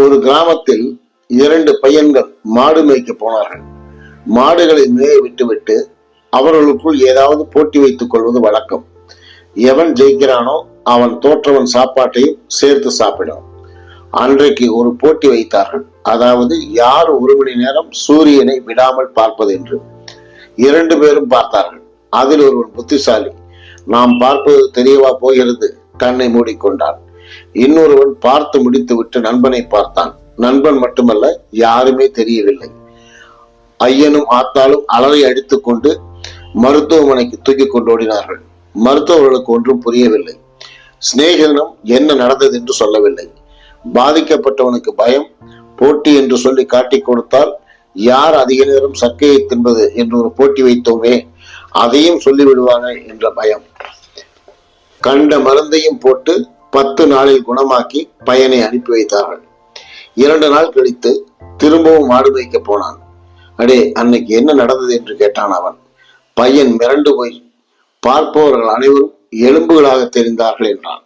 ஒரு கிராமத்தில் 2 பையன்கள் மாடு மேய்க்க போனார்கள். மாடுகளை மேய விட்டுவிட்டு அவர்களுக்குள் ஏதாவது போட்டி வைத்துக் கொள்வது வழக்கம். எவன் ஜெயிக்கிறானோ அவன் தோற்றவன் சாப்பாட்டையும் சேர்த்து சாப்பிடும். அன்றைக்கு ஒரு போட்டி வைத்தார்கள். அதாவது யார் 1 மணி நேரம் சூரியனை விடாமல் பார்ப்பது என்று. 2 பேரும் பார்த்தார்கள். அதில் ஒருவன் புத்திசாலி, நாம் பார்ப்பது தெரியவா போகிறது, கண்ணை மூடிக்கொண்டான். இன்னொருவன் பார்த்து முடித்து விட்டு நண்பனை பார்த்தான். நண்பன் மட்டுமல்ல, யாருமே தெரியவில்லை. ஐயனும் ஆத்தாலும் அலறி அடித்துக் கொண்டு மருத்துவமனைக்கு தூக்கி கொண்டு ஓடினார்கள். மருத்துவர்களுக்கு ஒன்றும் புரியவில்லை. சிநேகிதனும் என்ன நடந்தது என்று சொல்லவில்லை. பாதிக்கப்பட்டவனுக்கு பயம். போட்டி என்று சொல்லி காட்டிக் கொடுத்தால் யார் அதிக நேரம் சக்கையை தின்பது என்று ஒரு போட்டி வைத்தோமே, அதையும் சொல்லிவிடுவாங்க என்ற பயம். கண்ட மருந்தையும் போட்டு 10 நாளில் குணமாக்கி பையனை அனுப்பி வைத்தார்கள். 2 நாள் கழித்து திரும்பவும் மாடு மேய்க்க போனான். அடே, அன்னைக்கு என்ன நடந்தது என்று கேட்டான் அவன். பையன் மிரண்டு போய், பார்ப்பவர்கள் அனைவரும் எலும்புகளாக தெரிந்தார்கள் என்றான்.